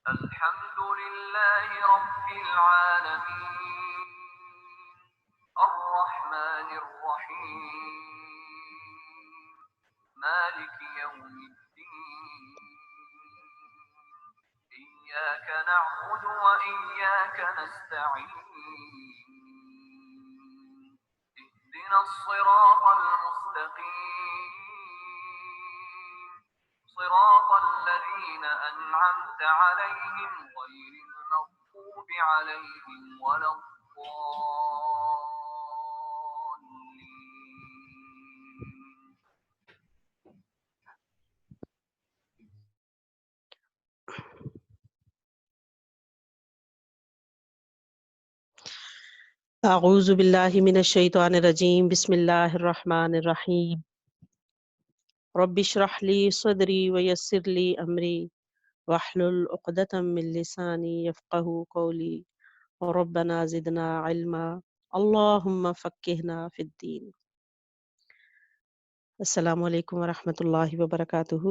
الحمد لله رب العالمين الرحمن الرحيم مالك يوم الدين إياك نعبد وإياك نستعين اهدنا الصراط المستقيم صراط الذين أنعمت عليهم غير المغضوب عليهم ولا الضالين. اعوذ باللہ من الشیطان الرجیم بسم اللہ الرحمن الرحیم رب اشرح لی صدری ویسر لی امری واحلل عقدۃ من لسانی یفقہوا قولی ربنا زدنا علما اللہم فقہنا فی الدین۔ السلام علیکم ورحمۃ اللہ وبرکاتہ۔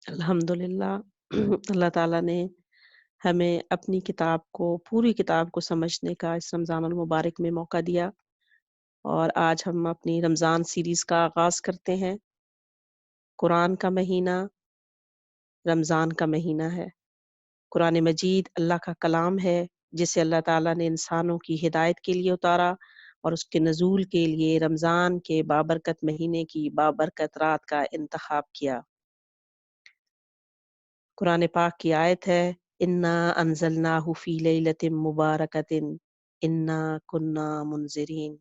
الحمدللہ اللہ تعالیٰ نے ہمیں اپنی کتاب کو، پوری کتاب کو سمجھنے کا اس رمضان المبارک میں موقع دیا، اور آج ہم اپنی رمضان سیریز کا آغاز کرتے ہیں۔ قرآن کا مہینہ رمضان کا مہینہ ہے۔ قرآن مجید اللہ کا کلام ہے جسے اللہ تعالیٰ نے انسانوں کی ہدایت کے لیے اتارا، اور اس کے نزول کے لیے رمضان کے بابرکت مہینے کی بابرکت رات کا انتخاب کیا۔ قرآن پاک کی آیت ہے، انا انزلناہ فی لیلۃ مبارکۃ انا کنا منذرین۔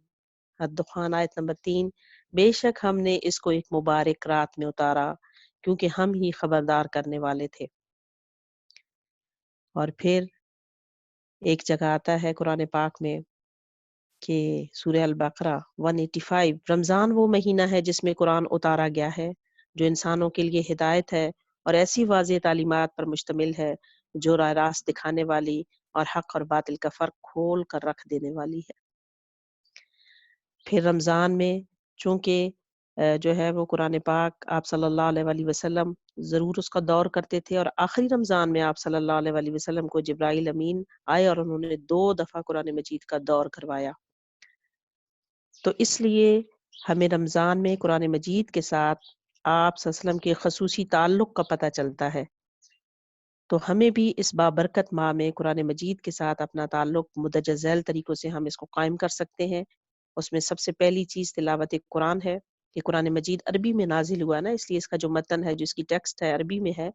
الدخان آیت نمبر 3۔ بے شک ہم نے اس کو ایک مبارک رات میں اتارا کیونکہ ہم ہی خبردار کرنے والے تھے۔ اور پھر ایک جگہ آتا ہے قرآن پاک میں کہ سورہ البقرہ 185، رمضان وہ مہینہ ہے جس میں قرآن اتارا گیا ہے، جو انسانوں کے لیے ہدایت ہے اور ایسی واضح تعلیمات پر مشتمل ہے جو راہ راست دکھانے والی اور حق اور باطل کا فرق کھول کر رکھ دینے والی ہے۔ پھر رمضان میں چونکہ جو ہے وہ قرآن پاک آپ صلی اللہ علیہ وآلہ وسلم ضرور اس کا دور کرتے تھے، اور آخری رمضان میں آپ صلی اللہ علیہ وآلہ وسلم کو جبرائیل امین آئے اور انہوں نے 2 دفعہ قرآن مجید کا دور کروایا۔ تو اس لیے ہمیں رمضان میں قرآن مجید کے ساتھ آپ صلی اللہ علیہ وسلم کے خصوصی تعلق کا پتہ چلتا ہے، تو ہمیں بھی اس بابرکت ماہ میں قرآن مجید کے ساتھ اپنا تعلق مندرجہ ذیل طریقوں سے ہم اس کو قائم کر سکتے ہیں۔ اس میں سب سے پہلی چیز تلاوت قرآن ہے کہ قرآن مجید عربی میں نازل ہوا نا، اس لیے اس کا جو متن ہے، جو اس کی ٹیکسٹ ہے عربی میں ہے،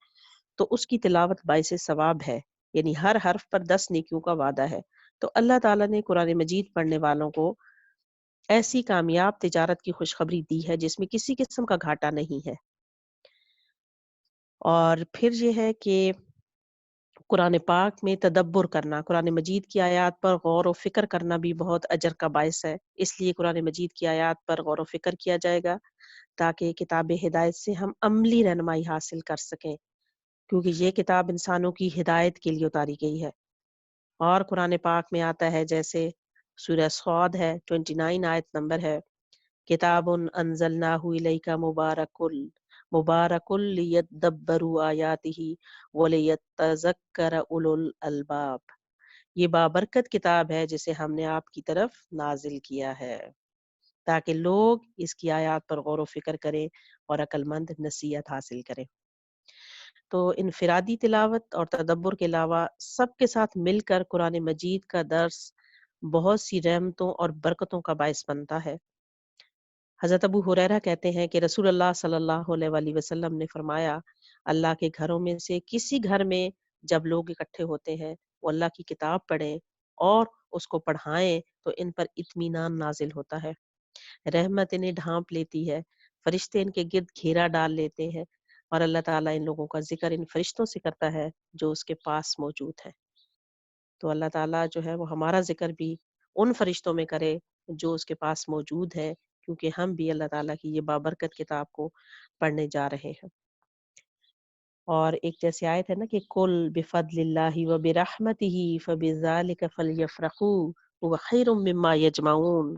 تو اس کی تلاوت باعث ثواب ہے، یعنی ہر حرف پر 10 نیکیوں کا وعدہ ہے۔ تو اللہ تعالیٰ نے قرآن مجید پڑھنے والوں کو ایسی کامیاب تجارت کی خوشخبری دی ہے جس میں کسی قسم کا گھاٹا نہیں ہے۔ اور پھر یہ ہے کہ قرآن پاک میں تدبر کرنا، قرآن مجید کی آیات پر غور و فکر کرنا بھی بہت اجر کا باعث ہے۔ اس لیے قرآن مجید کی آیات پر غور و فکر کیا جائے گا تاکہ کتاب ہدایت سے ہم عملی رہنمائی حاصل کر سکیں، کیونکہ یہ کتاب انسانوں کی ہدایت کے لیے اتاری گئی ہے۔ اور قرآن پاک میں آتا ہے جیسے سورہ صاد ہے 29 آیت نمبر ہے، کتاب انزلناہ الیک مبارک لیدبروا آیاتہ ولیتذکر اولو الالباب۔ یہ بابرکت کتاب ہے جسے ہم نے آپ کی طرف نازل کیا ہے تاکہ لوگ اس کی آیات پر غور و فکر کریں اور عقل مند نصیحت حاصل کریں۔ تو انفرادی تلاوت اور تدبر کے علاوہ سب کے ساتھ مل کر قرآن مجید کا درس بہت سی رحمتوں اور برکتوں کا باعث بنتا ہے۔ حضرت ابو ہریرہ کہتے ہیں کہ رسول اللہ صلی اللہ علیہ وآلہ وسلم نے فرمایا، اللہ کے گھروں میں سے کسی گھر میں جب لوگ اکٹھے ہوتے ہیں وہ اللہ کی کتاب پڑھیں اور اس کو پڑھائیں تو ان پر اطمینان نازل ہوتا ہے، رحمت انہیں ڈھانپ لیتی ہے، فرشتے ان کے گرد گھیرا ڈال لیتے ہیں، اور اللہ تعالیٰ ان لوگوں کا ذکر ان فرشتوں سے کرتا ہے جو اس کے پاس موجود ہیں۔ تو اللہ تعالیٰ جو ہے وہ ہمارا ذکر بھی ان فرشتوں میں کرے جو اس کے پاس موجود ہے، کیونکہ ہم بھی اللہ تعالیٰ کی یہ بابرکت کتاب کو پڑھنے جا رہے ہیں۔ اور ایک جیسی آیت ہے نا کہ کل بفضل اللہ وبرحمتہ فبذلک فلیفرحوا هو خیر مما یجمعون،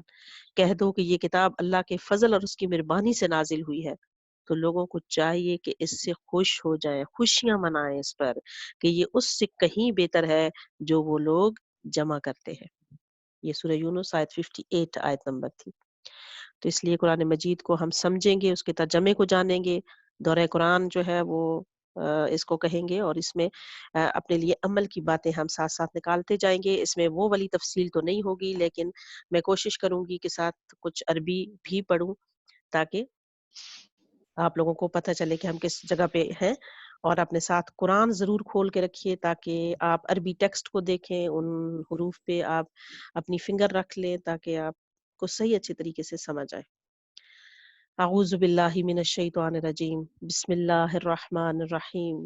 کہہ دو کہ یہ کتاب اللہ کے فضل اور اس کی مہربانی سے نازل ہوئی ہے، تو لوگوں کو چاہیے کہ اس سے خوش ہو جائیں، خوشیاں منائیں اس پر کہ یہ اس سے کہیں بہتر ہے جو وہ لوگ جمع کرتے ہیں۔ یہ سورہ یونس آیت 58 آیت نمبر تھی۔ تو اس لیے قرآن مجید کو ہم سمجھیں گے، اس کے ترجمے کو جانیں گے، دورہ قرآن جو ہے وہ اس کو کہیں گے، اور اس میں اپنے لیے عمل کی باتیں ہم ساتھ ساتھ نکالتے جائیں گے۔ اس میں وہ والی تفصیل تو نہیں ہوگی، لیکن میں کوشش کروں گی کہ ساتھ کچھ عربی بھی پڑھوں تاکہ آپ لوگوں کو پتہ چلے کہ ہم کس جگہ پہ ہیں، اور اپنے ساتھ قرآن ضرور کھول کے رکھیے تاکہ آپ عربی ٹیکسٹ کو دیکھیں، ان حروف پہ آپ اپنی فنگر رکھ لیں تاکہ آپ کو صحیح اچھے طریقے سے سمجھ آئے۔ اعوذ باللہ من الشیطان الرجیم، بسم اللہ الرحمن الرحیم۔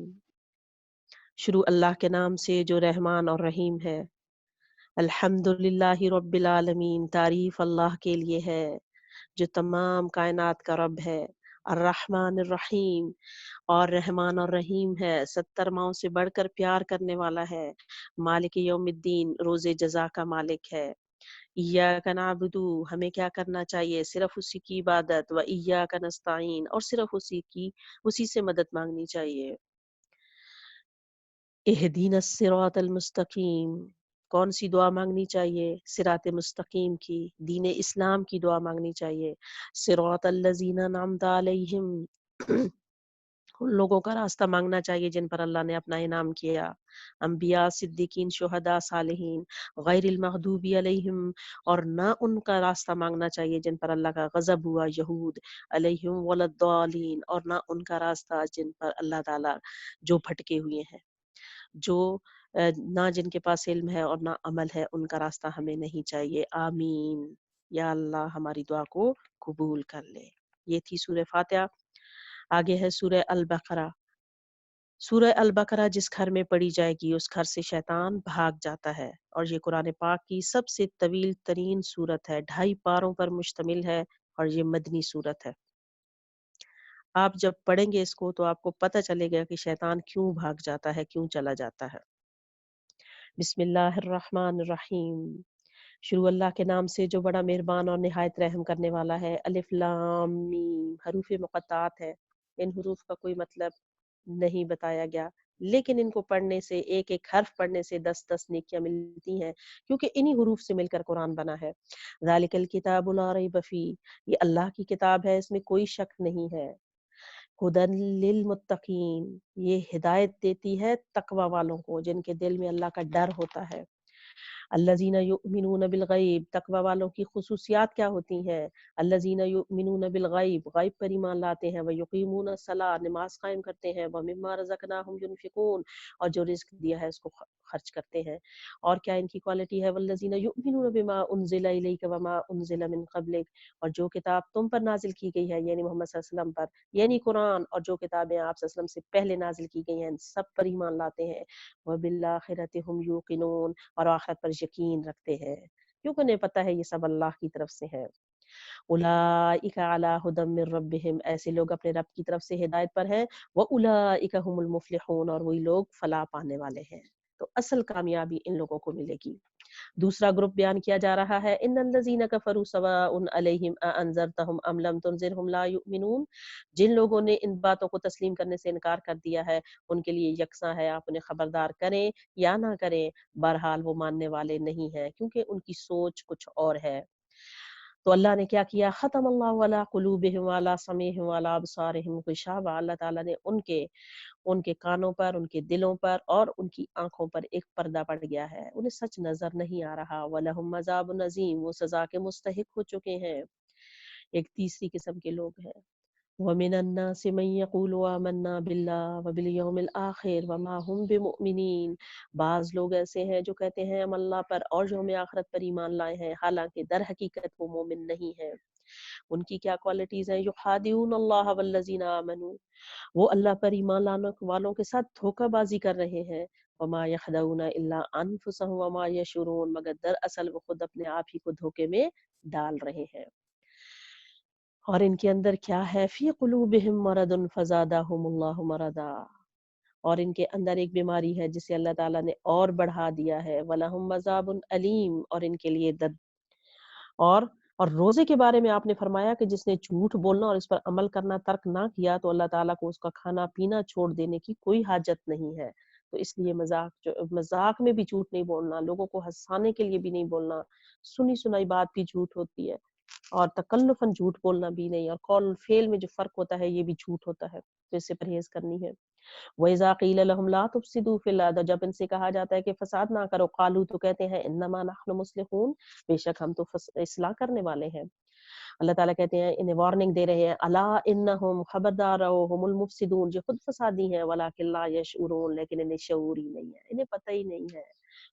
شروع اللہ کے نام سے جو رحمان اور رحیم ہے۔ الحمد للہ رب العالمین، تعریف اللہ کے لیے ہے جو تمام کائنات کا رب ہے۔ الرحمن الرحیم، اور رحمان اور رحیم ہے، 70 ماؤں سے بڑھ کر پیار کرنے والا ہے۔ مالک یوم الدین، روز جزا کا مالک ہے۔ ایاک نعبد، ہمیں کیا کرنا چاہیے؟ صرف اسی کی عبادت، و ایاک نستعین، اور صرف اسی سے مدد مانگنی چاہیے۔ اہدینا الصراط المستقیم، کون سی دعا مانگنی چاہیے؟ صراط مستقیم کی، دین اسلام کی دعا مانگنی چاہیے۔ صراط الذین انعمت علیہم، ان لوگوں کا راستہ مانگنا چاہیے جن پر اللہ نے اپنا انعام کیا۔ انبیاء، صدیقین، شہداء، صالحین، غیر المغضوب علیہم، اور نہ ان کا راستہ مانگنا چاہیے جن پر اللہ کا غضب ہوا، یہود، علیہم ولا الضالین، اور نہ ان کا راستہ جن پر اللہ تعالیٰ جو بھٹکے ہوئے ہیں، جو نہ جن کے پاس علم ہے اور نہ عمل ہے، ان کا راستہ ہمیں نہیں چاہیے۔ آمین۔ یا اللہ ہماری دعا کو قبول کر لے۔ یہ تھی سورہ فاتحہ۔ آگے ہے سورہ البقرہ۔ سورہ البقرہ جس گھر میں پڑھی جائے گی اس گھر سے شیطان بھاگ جاتا ہے، اور یہ قرآن پاک کی سب سے طویل ترین سورت ہے، 2.5 پاروں پر مشتمل ہے، اور یہ مدنی سورت ہے۔ آپ جب پڑھیں گے اس کو تو آپ کو پتہ چلے گا کہ شیطان کیوں بھاگ جاتا ہے، کیوں چلا جاتا ہے۔ بسم اللہ الرحمن الرحیم، شروع اللہ کے نام سے جو بڑا مہربان اور نہایت رحم کرنے والا ہے۔ الف لام میم، حروف مقطعات ہے، ان حروف کا کوئی مطلب نہیں بتایا گیا، لیکن ان کو پڑھنے سے، ایک ایک حرف پڑھنے سے 10 نیکیاں ملتی ہیں، کیونکہ انہی حروف سے مل کر قرآن بنا ہے۔ ذالک الکتاب لا ریب فیہ، یہ اللہ کی کتاب ہے، اس میں کوئی شک نہیں ہے۔ ہدن للمتقین، یہ ہدایت دیتی ہے تقوی والوں کو جن کے دل میں اللہ کا ڈر ہوتا ہے۔ الذین یؤمنون بالغیب، تقوی والوں کی خصوصیات کیا ہوتی ہیں؟ الذین یؤمنون بالغیب، غیب پر ایمان لاتے ہیں، ویقیمون الصلاۃ، نماز قائم کرتے ہیں، ومما رزقناہم ینفقون، اور جو رزق دیا ہے اس کو خرچ کرتے ہیں۔ اور کیا ان کی کوالٹی ہے؟ والذین یؤمنون بما انزل الیک وما انزل من قبلک، اور جو کتاب تم پر نازل کی گئی ہے یعنی محمد صلی اللہ علیہ وسلم پر، یعنی قرآن، اور جو کتابیں آپ صلی اللہ علیہ وسلم سے پہلے نازل کی گئی ہیں، سب پر ایمان لاتے ہیں۔ وبالآخرۃ ہم یوقنون، اور آخرت پر یقین رکھتے ہیں، کیونکہ انہیں پتہ ہے یہ سب اللہ کی طرف سے ہے۔ اولئک علی ھدی من ربہم، ایسے لوگ اپنے رب کی طرف سے ہدایت پر ہیں۔ واولئک هم المفلحون، اور وہی لوگ فلاح پانے والے ہیں۔ تو اصل کامیابی ان لوگوں کو ملے گی۔ دوسرا گروپ بیان کیا جا رہا ہے، ان الذین کفروا سواء علیہم اانذرتہم ام لم تنذرہم لا یؤمنون، جن لوگوں نے ان باتوں کو تسلیم کرنے سے انکار کر دیا ہے ان کے لیے یکساں ہے، آپ انہیں خبردار کریں یا نہ کریں، بہرحال وہ ماننے والے نہیں ہیں، کیونکہ ان کی سوچ کچھ اور ہے۔ تو اللہ نے کیا کیا؟ ختم اللہ علی قلوبہم وعلی سمعہم وعلی ابصارہم غشاوہ، اللہ تعالیٰ نے ان کے کانوں پر، ان کے دلوں پر اور ان کی آنکھوں پر ایک پردہ پڑ گیا ہے، انہیں سچ نظر نہیں آ رہا۔ وَلَهُمْ عَذَابٌ عَظِيمٌ، وہ سزا کے مستحق ہو چکے ہیں۔ ایک تیسری قسم کے لوگ ہیں، وَمِنَ النَّاسِ مَن يَقُولُ آمَنَّا بِاللَّهِ وَبِالْيَوْمِ الْآخِرِ وَمَا هُمْ بِمُؤْمِنِينَ، بعض لوگ ایسے ہیں جو کہتے ہیں ہم اللہ پر اور جو ہمیں آخرت پر ایمان لائے ہیں، حالانکہ در حقیقت وہ مومن نہیں ہیں۔ ان کی کیا کوالٹیز ہیں؟ یخادعون اللہ والذین آمنوا، وہ اللہ پر ایمان لانے والوں کے ساتھ دھوکہ بازی کر رہے ہیں۔ وما یخدعون الا انفسهم وما یشعرون، مگر دراصل وہ خود اپنے آپ ہی کو دھوکے میں ڈال رہے ہیں۔ اور ان کے اندر کیا ہے؟ فی قلوبہم مرض فزادہم اللہ مرضا، اور ان کے اندر ایک بیماری ہے جسے اللہ تعالیٰ نے اور بڑھا دیا ہے۔ وَلَهُمْ عَذَابٌ أَلِيمٌ، اور ان کے لیے درد اور اور روزے کے بارے میں آپ نے فرمایا کہ جس نے جھوٹ بولنا اور اس پر عمل کرنا ترک نہ کیا تو اللہ تعالیٰ کو اس کا کھانا پینا چھوڑ دینے کی کوئی حاجت نہیں ہے. تو اس لیے مذاق میں بھی جھوٹ نہیں بولنا، لوگوں کو ہنسانے کے لیے بھی نہیں بولنا، سنی سنائی بات بھی جھوٹ ہوتی ہے، اور تکلفاً جھوٹ بولنا بھی نہیں، اور قول فعل میں جو فرق ہوتا ہے یہ بھی جھوٹ ہوتا ہے، تو اس سے پرہیز کرنی ہے. وَإِذَا قِيلَ لَهُمْ لَا تُفْسِدُوا فِي الْأَرْضِ، جب ان سے کہا جاتا ہے کہ فساد نہ کرو، قالوا تو کہتے ہیں انما نحن مصلحون، بے شک ہم تو اصلاح کرنے والے ہیں. اللہ تعالیٰ کہتے ہیں، انہیں وارننگ دے رہے ہیں، الا انہم، خبردار رہو، ہم المفسدون، جو خود فسادی ہیں، ولکن لا یشعرون، لیکن انہیں شعور ہی نہیں ہے، انہیں پتہ ہی نہیں ہے.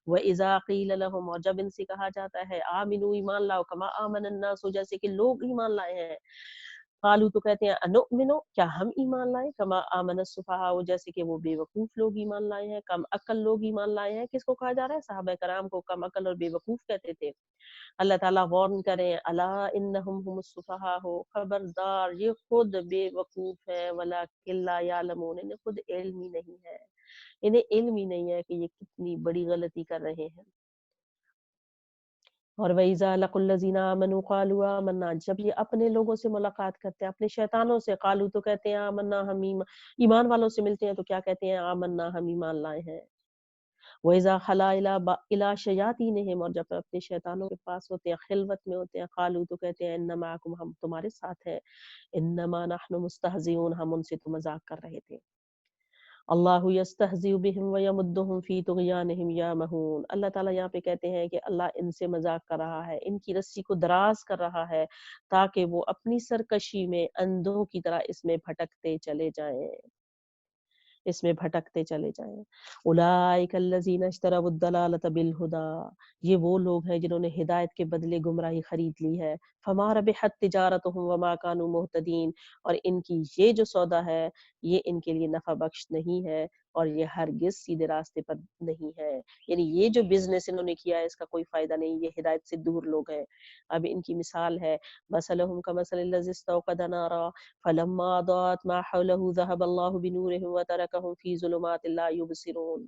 وَإِذَا قِيلَ لَهُمْ، اور جب ان سے کہا جاتا ہے، آمنوا، ایمان لاؤ، کما آمن الناس، جیسے کہ لوگ ایمان لائے ہیں، قالوا تو کہتے ہیں، انؤمنو، کیا ہم ایمان لائیں، کما آمن السفہاء، جیسے کہ وہ بے وقوف لوگ ایمان لائے ہیں، کم عقل لوگ ایمان لائے ہیں. کس کو کہا جا رہا ہے؟ صحابہ کرام کو کم عقل اور بے وقوف کہتے تھے. اللہ تعالیٰ وارن کریں، الا انہم هم السفہاء، خبردار یہ خود بے وقوف ہے، ولکن لا یعلمون، انہیں خود علم ہی نہیں ہے، انہیں علم ہی نہیں ہے کہ یہ کتنی بڑی غلطی کر رہے ہیں. اور وَإِذَا لَقُوا الَّذِينَ آمَنُوا قَالُوا آمَنَّا، جب یہ اپنے لوگوں سے ملاقات کرتے ہیں، اپنے شیطانوں سے، قالوا تو کہتے ہیں آمنا، ہم ایمان والوں سے ملتے ہیں تو کیا کہتے ہیں؟ آمنا، ہم ایمان لائے ہیں. وَإِذَا خَلَا إِلَىٰ شَيَاطِینِهِمْ، اور جب اپنے شیطانوں کے پاس ہوتے ہیں، خلوت میں ہوتے ہیں، قالوا تو کہتے ہیں إِنَّ مَعَكُمْ، ہم تمہارے ساتھ ہیں، إِنَّمَا نَحْنُ مُسْتَهْزِئُونَ، ہم ان سے تو مذاق کر رہے تھے. اللہ یستہزئ بہم ویمدہم فی طغیانہم یعمہون، اللہ تعالیٰ یہاں پہ کہتے ہیں کہ اللہ ان سے مذاق کر رہا ہے، ان کی رسی کو دراز کر رہا ہے تاکہ وہ اپنی سرکشی میں اندھوں کی طرح اس میں بھٹکتے چلے جائیں، اس میں بھٹکتے چلے جائیں. اولئک الذین اشتروا الضلالۃ بالہدی، یہ وہ لوگ ہیں جنہوں نے ہدایت کے بدلے گمراہی خرید لی ہے. فما ربحت تجارتہم وما کانوا مہتدین، اور ان کی یہ جو سودا ہے یہ ان کے لیے نفع بخش نہیں ہے، اور یہ ہرگز سیدھے راستے پر نہیں ہے. یعنی یہ جو بزنس انہوں نے کیا ہے اس کا کوئی فائدہ نہیں، یہ ہدایت سے دور لوگ ہیں. اب ان کی مثال ہے، مثلہم کمثل الذی استوقد نارا فلما اضاءت ما حوله ذهب الله بنورهم وتركهم في ظلمات لا يبصرون.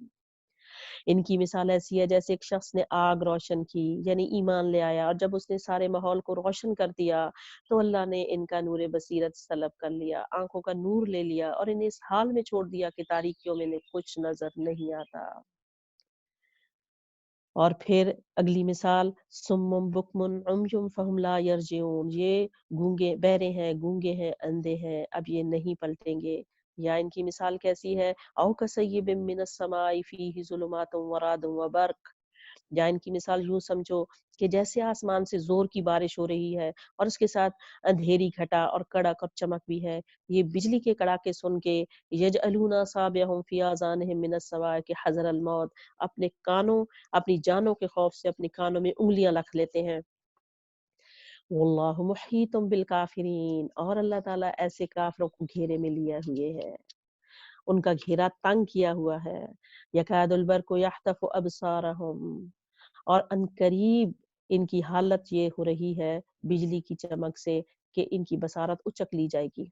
ان کی مثال ایسی ہے جیسے ایک شخص نے آگ روشن کی، یعنی ایمان لے آیا، اور جب اس نے سارے ماحول کو روشن کر دیا تو اللہ نے ان کا نور بصیرت سلب کر لیا، آنکھوں کا نور لے لیا، اور انہیں اس حال میں چھوڑ دیا کہ تاریکیوں میں انہیں کچھ نظر نہیں آتا. اور پھر اگلی مثال، سم بکم عمی فہم لا یرجعون، یہ گونگے، بہرے ہیں، گونگے ہیں، اندھے ہیں، اب یہ نہیں پلٹیں گے. یا ان کی مثال کیسی ہے، او کصیب من السماء فیہ ظلمات ورعد وبرق، یا ان کی مثال یوں سمجھو کہ جیسے آسمان سے زور کی بارش ہو رہی ہے اور اس کے ساتھ اندھیری گھٹا اور کڑک اور چمک بھی ہے. یہ بجلی کے کڑاکے سن کے یجعلون اصابعهم فی آذانہم من الصواعق حذر الموت، اپنے کانوں، اپنی جانوں کے خوف سے اپنے کانوں میں انگلیاں رکھ لیتے ہیں. واللہ محیط بالکافرین، اور اللہ تعالیٰ ایسے کافروں کو گھیرے میں لیے ہوئے ہے، ان کا گھیرا تنگ کیا ہوا ہے. یکاد البرق یخطف ابصارہم، اور ان قریب ان کی حالت یہ ہو رہی ہے بجلی کی چمک سے کہ ان کی بصارت اچک لی جائے گی.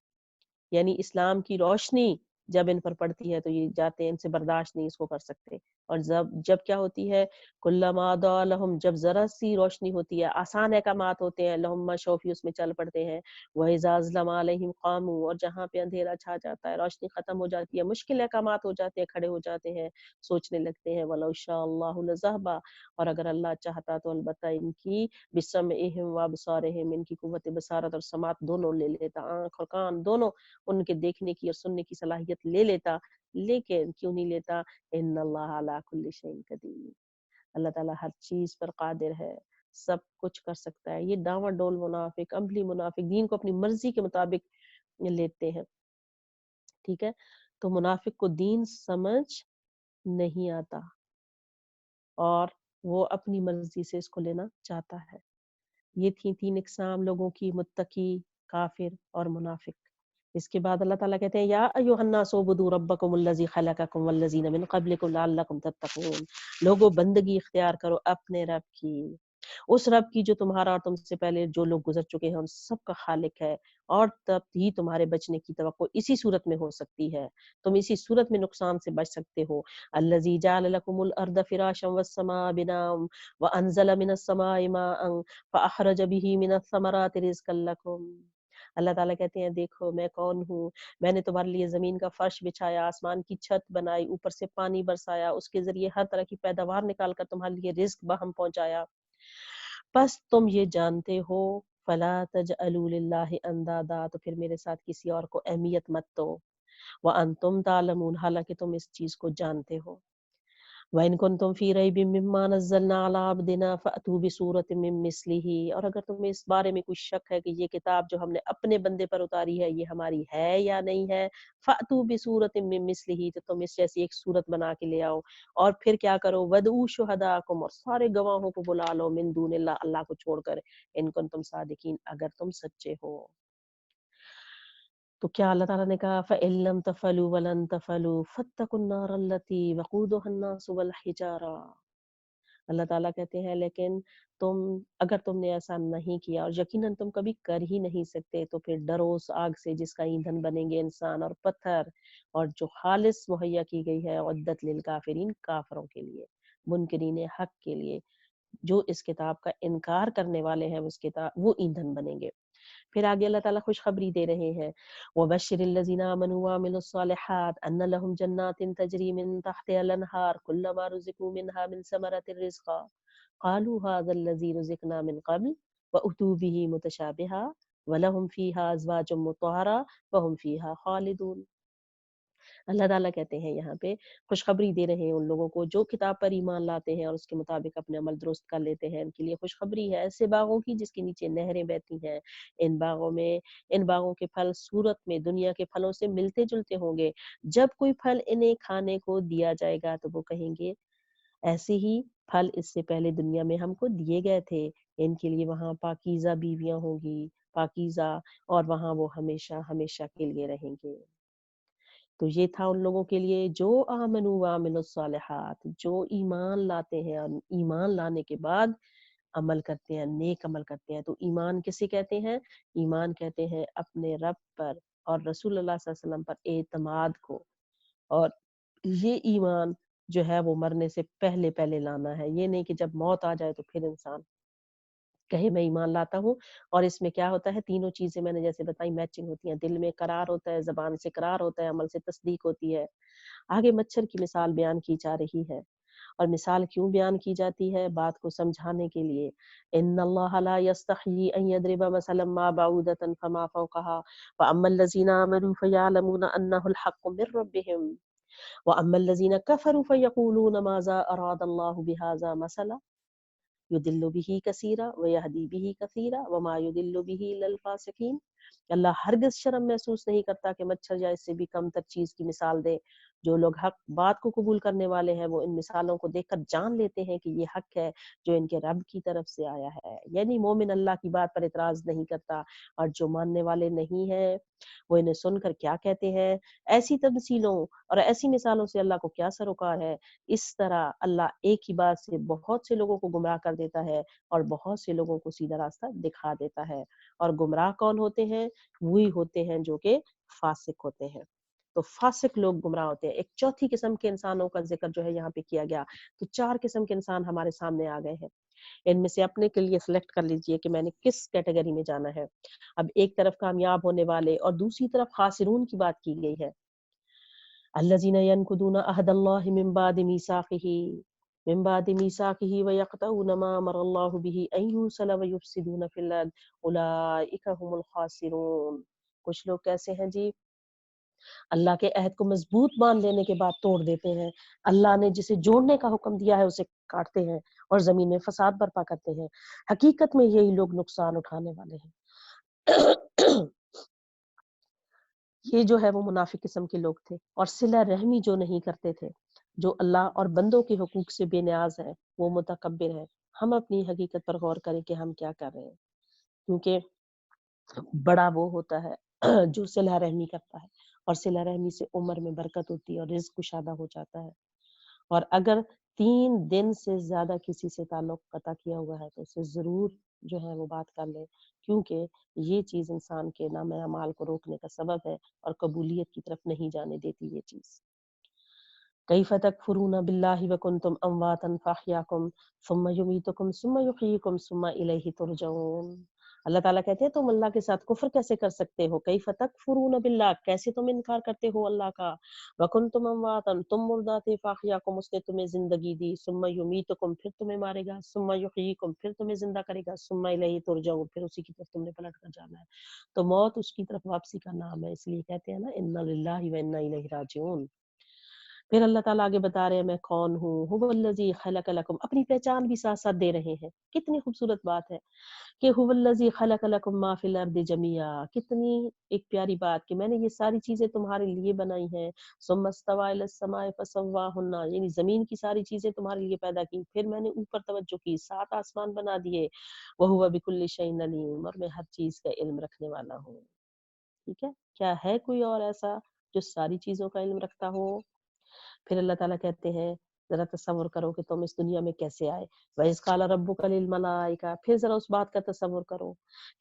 یعنی اسلام کی روشنی جب ان پر پڑتی ہے تو یہ جاتے ہیں، ان سے برداشت نہیں اس کو کر سکتے. اور جب کیا ہوتی ہے، کلما ضاء لہم، جب ذرا سی روشنی ہوتی ہے، آسان احکامات ہوتے ہیں، لہم مشوا فیہ، اس میں چل پڑتے ہیں. وَإِذَا أَظْلَمَ عَلَيْهِمْ قَامُوا، اور جہاں پہ اندھیرا چھا جاتا ہے، روشنی ختم ہو جاتی ہے، مشکل احکامات ہو جاتے ہیں، کھڑے ہو جاتے ہیں، سوچنے لگتے ہیں. وَلَوْ شَاءَ اللَّهُ لَذَهَبَ، اور اگر اللہ چاہتا تو البتہ ان کی بِسَمْعِهِمْ وَأَبْصَارِهِمْ، ان کی قوت بصارت اور سماعت دونوں لے لیتا، آنکھ اور کان دونوں ان کے دیکھنے کی اور سننے کی صلاحیت لے لیتا، لیکن کیوں نہیں لیتا؟ ان اللہ علی کل شیء قدیر، اللہ تعالیٰ ہر چیز پر قادر ہے، سب کچھ کر سکتا ہے. یہ ڈاواں ڈول منافق، عملی منافق دین کو اپنی مرضی کے مطابق لیتے ہیں. ٹھیک ہے، تو منافق کو دین سمجھ نہیں آتا اور وہ اپنی مرضی سے اس کو لینا چاہتا ہے. یہ تھی 3 اقسام لوگوں کی، متقی، کافر اور منافق. اس کے بعد اللہ تعالیٰ کہتے ہیں، یا ایھا الناس اعبدوا ربکم الذی خلقکم والذین من قبلکم لعلکم تتقون، لوگوں بندگی اختیار کرو اپنے رب کی اس رب کی جو تمہارا اور تم سے پہلے جو لوگ گزر چکے ہیں ان سب کا خالق ہے، اور تب ہی تمہارے بچنے کی توقع اسی صورت میں ہو سکتی ہے، تم اسی صورت میں نقصان سے بچ سکتے ہو۔ الذی جعل لکم الارض فراشا والسماء بناء وانزل من السماء ماء فاخرج به من الثمرات رزقا لکم۔ اللہ تعالیٰ کہتے ہیں دیکھو میں کون ہوں، میں نے تمہارے لیے زمین کا فرش بچھایا، آسمان کی چھت بنائی، اوپر سے پانی برسایا، اس کے ذریعے ہر طرح کی پیداوار نکال کر تمہارے لیے رزق بہم پہنچایا، بس تم یہ جانتے ہو فلا تجعلوا للہ اندادا، تو پھر میرے ساتھ کسی اور کو اہمیت مت دو، وانتم تعلمون، حالانکہ تم اس چیز کو جانتے ہو۔ وَإِن كُنتُمْ فِي رَيْبٍ مِّمَّا نَزَّلْنَا عَلَىٰ عَبْدِنَا فَأْتُوا بِسُورَةٍ مِّن مِّثْلِهِ، اور اگر تمہیں اس بارے میں کوئی شک ہے کہ یہ کتاب جو ہم نے اپنے بندے پر اتاری ہے یہ ہماری ہے یا نہیں ہے، فَأْتُوا بِسُورَةٍ مِّن مِّثْلِهِ، تو تم اس جیسی ایک صورت بنا کے لے آؤ، اور پھر کیا کرو، وَادْعُوا شُهَدَاءَكُمْ، اور سارے گواہوں کو بلا لو، مِن دون اللہ، اللہ کو چھوڑ کر، ان کنتم صادقین، اگر تم سچے ہو۔ تو کیا اللہ تعالیٰ نے کہا فَإِن لَّمْ تَفْعَلُوا وَلَن تَفْعَلُوا فَاتَّقُوا النَّارَ الَّتِي وَقُودُهَا النَّاسُ وَالْحِجَارَةُ، اللہ تعالیٰ کہتے ہیں لیکن اگر تم نے ایسا نہیں کیا، اور یقیناً تم کبھی کر ہی نہیں سکتے، تو پھر ڈرو اس آگ سے جس کا ایندھن بنیں گے انسان اور پتھر، اور جو خالص مہیا کی گئی ہے عدت للکافرین، کافروں کے لیے، منکرین حق کے لیے، جو اس کتاب کا انکار کرنے والے ہیں، وہ ایندھن بنیں گے۔ پھر آگے اللہ تعالیٰ خوشخبری دے رہے ہیں وَبَشِّرِ الَّذِينَ آمَنُوا وَعَمِلُوا الصَّالِحَاتِ أَنَّ لَهُمْ جَنَّاتٍ تَجْرِي مِن تَحْتِهَا الْأَنْهَارُ كُلَّمَا رُزِقُوا مِنْهَا مِن ثَمَرَةٍ رِزْقًا قَالُوا هَٰذَا الَّذِي رُزِقْنَا مِن قَبْلُ وَأُتُوا بِهِ مُتَشَابِهًا وَلَهُمْ فِيهَا أَزْوَاجٌ مُطَهَّرَةٌ وَهُمْ فِيهَا خَالِدُونَ۔ اللہ تعالیٰ کہتے ہیں یہاں پہ خوشخبری دے رہے ہیں ان لوگوں کو جو کتاب پر ایمان لاتے ہیں اور اس کے مطابق اپنے عمل درست کر لیتے ہیں، ان کے لیے خوشخبری ہے ایسے باغوں کی جس کے نیچے نہریں بہتی ہیں، ان باغوں کے پھل صورت میں دنیا کے پھلوں سے ملتے جلتے ہوں گے، جب کوئی پھل انہیں کھانے کو دیا جائے گا تو وہ کہیں گے ایسے ہی پھل اس سے پہلے دنیا میں ہم کو دیے گئے تھے، ان کے لیے وہاں پاکیزہ بیویاں ہوں گی، پاکیزہ، اور وہاں وہ ہمیشہ ہمیشہ کے لیے رہیں گے۔ تو یہ تھا ان لوگوں کے لیے جو آمنوا وعملوا الصالحات، جو ایمان لاتے ہیں اور ایمان لانے کے بعد عمل کرتے ہیں، نیک عمل کرتے ہیں۔ تو ایمان کسے کہتے ہیں؟ ایمان کہتے ہیں اپنے رب پر اور رسول اللہ صلی اللہ علیہ وسلم پر اعتماد کو، اور یہ ایمان جو ہے وہ مرنے سے پہلے پہلے لانا ہے، یہ نہیں کہ جب موت آ جائے تو پھر انسان کہے میں ایمان لاتا ہوں۔ اور اس میں کیا ہوتا ہے، تینوں چیزیں میں نے جیسے بتائی میچنگ ہوتی ہیں، دل میں قرار ہوتا ہے، زبان سے قرار ہوتا ہے، عمل سے تصدیق ہوتی ہے۔ آگے مچھر کی مثال بیان کی جا رہی ہے، اور مثال کیوں بیان کی جاتی ہے؟ بات کو سمجھانے کے لیے۔ ان اللہ لا یستحیی ان یضرب مثلا ما بعودۃ فما فوقها فاما الذین آمنوا فیعلمون انہ الحق من ربهم واما الذین کفروا فیقولون ماذا اراد اللہ بہذا مثلا یدل به کثیرا ویہدی به کثیرا وما یدل به الا الفاسقین۔ اللہ ہرگز شرم محسوس نہیں کرتا کہ مچھر یا اس سے بھی کم تر چیز کی مثال دے، جو لوگ حق بات کو قبول کرنے والے ہیں وہ ان مثالوں کو دیکھ کر جان لیتے ہیں کہ یہ حق ہے جو ان کے رب کی طرف سے آیا ہے، یعنی مومن اللہ کی بات پر اعتراض نہیں کرتا، اور جو ماننے والے نہیں ہیں وہ انہیں سن کر کیا کہتے ہیں، ایسی تمثیلوں اور ایسی مثالوں سے اللہ کو کیا سروکار ہے۔ اس طرح اللہ ایک ہی بات سے بہت سے لوگوں کو گمراہ کر دیتا ہے اور بہت سے لوگوں کو سیدھا راستہ دکھا دیتا ہے، اور گمراہ کون ہوتے ہیں؟ وہی ہوتے ہیں جو کہ فاسق ہوتے ہیں۔ تو فاسق لوگ گمراہ ہوتے ہیں۔ ایک چوتھی قسم کے انسانوں کا ذکر جو ہے یہاں پہ کیا گیا، تو چار قسم کے انسان ہمارے سامنے آ گئے ہیں، ان میں سے اپنے کے لیے سلیکٹ کر لیجئے کہ میں نے کس کیٹیگری میں جانا ہے۔ اب ایک طرف کامیاب ہونے والے اور دوسری طرف خاسرون کی بات کی گئی ہے۔ الذين ينقضون عهد الله من بعد ميثاقه ويقطعون ما امر الله به ان يوصل ويفسدون في الارض اولئك هم الخاسرون۔ کچھ لوگ کیسے ہیں جی؟ اللہ کے عہد کو مضبوط مان لینے کے بعد توڑ دیتے ہیں، اللہ نے جسے جوڑنے کا حکم دیا ہے اسے کاٹتے ہیں اور زمین میں فساد برپا کرتے ہیں۔ حقیقت میں یہی لوگ نقصان اٹھانے والے ہیں۔ یہ جو ہے وہ منافق قسم کے لوگ تھے، اور صلہ رحمی جو نہیں کرتے تھے، جو اللہ اور بندوں کے حقوق سے بے نیاز ہے، وہ متکبر ہے۔ ہم اپنی حقیقت پر غور کریں کہ ہم کیا کر رہے ہیں، کیونکہ بڑا وہ ہوتا ہے جو صلہ رحمی کرتا ہے، اور صلہ رحمی سے عمر میں برکت ہوتی ہے اور رزق کشادہ ہو جاتا ہے۔ اور اگر 3 دن سے زیادہ کسی سے تعلق قطع کیا ہوا ہے تو اسے ضرور جو ہے وہ بات کر لے، کیونکہ یہ چیز انسان کے نام اعمال کو روکنے کا سبب ہے اور قبولیت کی طرف نہیں جانے دیتی یہ چیز۔ کیف تکفرون باللہ وکنتم امواتا فاحیاکم ثم یمیتکم ثم یحییکم ثم الیہ ترجعون۔ اللہ تعالیٰ کہتے ہیں تم اللہ کے ساتھ کفر کیسے کر سکتے ہو، کیف تکفرون باللہ، کیسے تم انکار کرتے ہو اللہ کا، وکنتم امواتا، تم مردہ تھے، فاحیاکم، اس نے تمہیں زندگی دی، ثم یمیتکم، پھر تمہیں مارے گا، ثم یحییکم، پھر تمہیں زندہ کرے گا، ثم الیہ ترجعون، پھر اسی کی طرف تم نے پلٹ کر جانا ہے۔ تو موت اس کی طرف واپسی کا نام ہے، اس لیے کہتے ہیں نا انا للہ و انا الیہ راجعون۔ پھر اللہ تعالیٰ آگے بتا رہے ہیں میں کون ہوں، هو الذی خلق لکم، اپنی پہچان بھی ساتھ ساتھ دے رہے ہیں، کتنی خوبصورت بات ہے کہ هو الذی خلق لکم ما فی الارض جميعا، کتنی ایک پیاری بات کہ میں نے یہ ساری چیزیں تمہارے لیے بنائی ہیں، ثم استوى الی السماء فسواہن، یعنی زمین کی ساری چیزیں تمہارے لیے پیدا کی، پھر میں نے اوپر توجہ کی، 7 آسمان بنا دیے، وهو بكل شیء علیم، اور میں ہر چیز کا علم رکھنے والا ہوں۔ ٹھیک ہے، کیا ہے کوئی اور ایسا جو ساری چیزوں کا علم رکھتا ہو؟ پھر اللہ تعالیٰ کہتے ہیں ذرا تصور کرو کہ تم اس دنیا میں کیسے آئے، وَإِذْ قَالَ رَبُّكَ لِلْمَلَائِكَةِ، پھر ذرا اس بات کا تصور کرو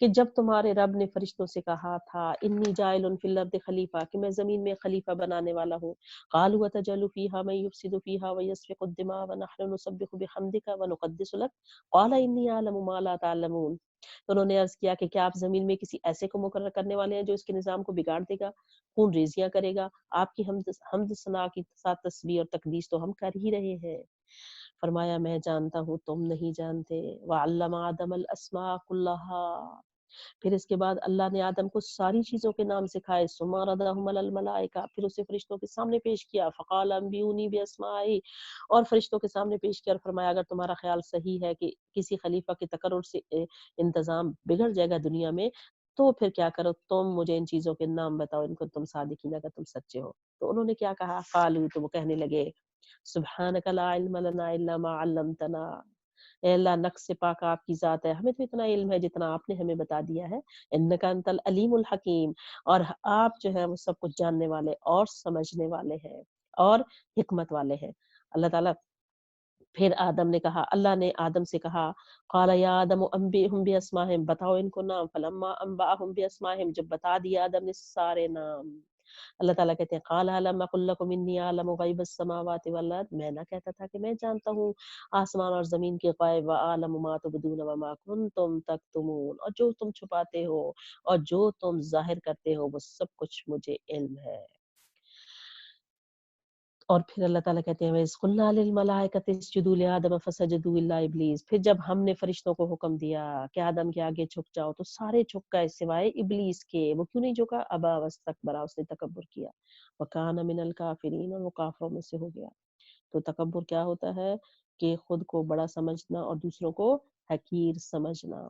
کہ جب تمہارے رب نے فرشتوں سے کہا تھا انی جاعل فی الارض خلیفہ، کہ میں زمین میں خلیفہ بنانے والا ہوں، قالوا أتجعل فیہا من یفسد فیہا ویسفک الدماء ونحن نسبح بحمدک ونقدس لک قال انی اعلم ما لا تعلمون۔ تو انہوں نے عرض کیا کہ کیا آپ زمین میں کسی ایسے کو مقرر کرنے والے ہیں جو اس کے نظام کو بگاڑ دے گا، خون ریزیاں کرے گا، آپ کی حمد ثنا کی ساتھ تسبیح اور تقدیس تو ہم کر ہی رہے ہیں۔ فرمایا میں جانتا ہوں تم نہیں جانتے، وعلم آدم الاسماء كلها، پھر اس کے بعد اللہ نے آدم کو ساری چیزوں کے نام سکھائے، ثم عرضهم على الملائکہ، پھر اسے فرشتوں کے سامنے پیش کیا، فقال انبئونی باسمائی، اور فرشتوں کے سامنے پیش کیا اور فرمایا اگر تمہارا خیال صحیح ہے کہ کسی خلیفہ کے تقرر سے انتظام بگڑ جائے گا دنیا میں، تو پھر کیا کرو تم مجھے ان چیزوں کے نام بتاؤ ان کو تم صادقین، اگر تم سچے ہو۔ تو انہوں نے کیا کہا، قالوا، تو وہ کہنے لگے سبحانک لا علم لنا الا ما علمتنا، اے اللہ نقص سے پاک آپ کی ذات ہے، ہمیں تو اتنا علم ہے جتنا آپ نے ہمیں بتا دیا ہے، انک انت العلیم الحکیم، اور آپ جو ہے وہ سب کچھ جاننے والے اور سمجھنے والے ہیں اور حکمت والے ہیں۔ اللہ تعالیٰ پھر آدم نے کہا، اللہ نے آدم سے کہا، قال یا آدم انبئہم باسمائہم، بتاؤ ان کو نام، فلما انبأہم باسمائہم، جب بتا دیا آدم نے سارے نام، اللہ تعالیٰ کہتے ہیں قال الم اقل لکم انی اعلم غیب السماوات والارض، میں نہ کہتا تھا کہ میں جانتا ہوں آسمان اور زمین کے غیب، واعلم ما تبدون وما کنتم تکتمون، اور جو تم چھپاتے ہو اور جو تم ظاہر کرتے ہو وہ سب کچھ مجھے علم ہے۔ اور پھر اللہ تعالیٰ کہتے ہیں وَإِذْ قُلْنَا لِلْمَلَائِكَةِ اسْجُدُوا لِآدَمَ فَسَجَدُوا إِلَّا إِبْلِيسَ، پھر جب ہم نے فرشتوں کو حکم دیا کہ آدم کے آگے جھک جاؤ تو سارے جھک گئے سوائے ابلیس کے، وہ کیوں نہیں جھکا، ابا واستکبر، اس نے تکبر کیا، وَكَانَ مِنَ الْكَافِرِينَ، اور وہ کافروں میں سے ہو گیا۔ تو تکبر کیا ہوتا ہے کہ خود کو بڑا سمجھنا اور دوسروں کو حقیر سمجھنا۔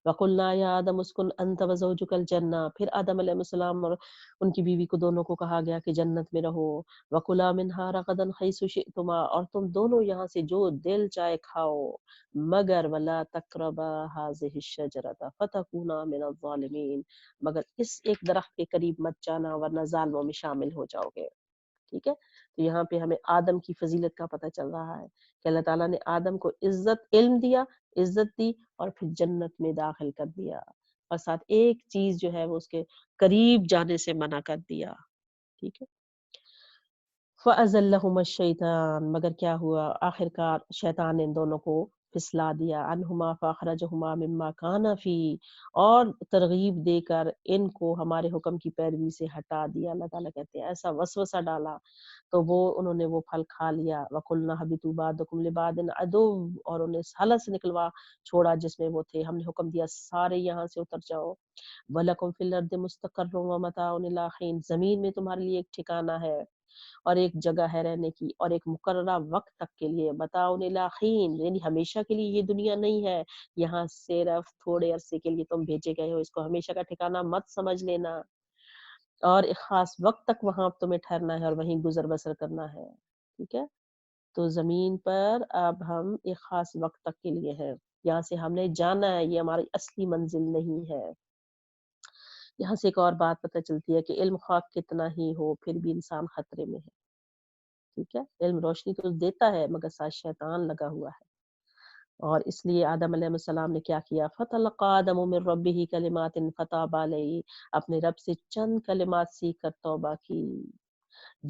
وَقُلْنَا يَا آدَمُ اسْكُنْ أَنْتَ وَزَوْجُكَ الْجَنَّةَ، پھر آدم علیہ السلام اور ان کی بیوی کو دونوں کو کہا گیا کہ جنت میں رہو، وَكُلَا مِنْهَا رَغَدًا حَيْثُ شِئْتُمَا، اور تم دونوں یہاں سے جو دل چاہے کھاؤ، مگر وَلَا تَقْرَبَا هَٰذِهِ الشَّجَرَةَ فَتَكُونَا مِنَ الظَّالِمِينَ، مگر اس ایک درخت کے قریب مت جانا ورنہ ظالموں میں شامل ہو جاؤ گے۔ ٹھیک ہے، تو یہاں پہ ہمیں آدم کی فضیلت کا پتہ چل رہا ہے کہ اللہ تعالیٰ نے آدم کو علم دیا، عزت دی، اور پھر جنت میں داخل کر دیا، اور ساتھ ایک چیز جو ہے وہ اس کے قریب جانے سے منع کر دیا۔ ٹھیک ہے، فَأَزَلَّهُمَا الشَّيْطَانُ، مگر کیا ہوا، آخر کار شیطان نے ان دونوں کو پھسلا دیا، عنہما فَأَخْرَجَهُمَا مِمَّا كَانَ فِيهِ، اور ترغیب دے کر ان کو ہمارے حکم کی پیروی سے ہٹا دیا۔ اللہ تعالیٰ کہتے ہیں ایسا وسوسہ ڈالا تو انہوں نے وہ پھل کھا لیا، وَقُلْنَا اهْبِطُوا بَعْضُكُمْ لِبَعْضٍ عَدُوٌّ، اور انہیں حلق سے نکلوا چھوڑا جس میں وہ تھے، ہم نے حکم دیا سارے یہاں سے اتر جاؤ، وَلَكُمْ فِي الْأَرْضِ مُسْتَقَرٌّ وَمَتَاعٌ إِلَىٰ حِينٍ، زمین میں تمہارے لیے ایک ٹھکانہ ہے اور ایک جگہ ہے رہنے کی، اور ایک مقررہ وقت تک کے لیے، متاع الی حین، یعنی ہمیشہ کے لیے یہ دنیا نہیں ہے، یہاں صرف تھوڑے عرصے کے لیے تم بھیجے گئے ہو، اس کو ہمیشہ کا ٹھکانہ مت سمجھ لینا، اور ایک خاص وقت تک وہاں تمہیں ٹھہرنا ہے اور وہیں گزر بسر کرنا ہے۔ ٹھیک ہے، تو زمین پر اب ہم ایک خاص وقت تک کے لیے ہیں، یہاں سے ہم نے جانا ہے، یہ ہماری اصلی منزل نہیں ہے۔ یہاں سے ایک اور بات پتہ چلتی ہے کہ علم خواہ کتنا ہی ہو پھر بھی انسان خطرے میں ہے۔ ٹھیک ہے، علم روشنی تو دیتا ہے مگر ساتھ شیطان لگا ہوا ہے، اور اس لیے آدم علیہ السلام نے کیا کیا، فَتَلَقَّىٰ آدَمُ مِن رَبِّهِ كَلِمَاتٍ فَتَابَ عَلَيْهِ، اپنے رب سے چند کلمات سیکھ کر توبہ کی،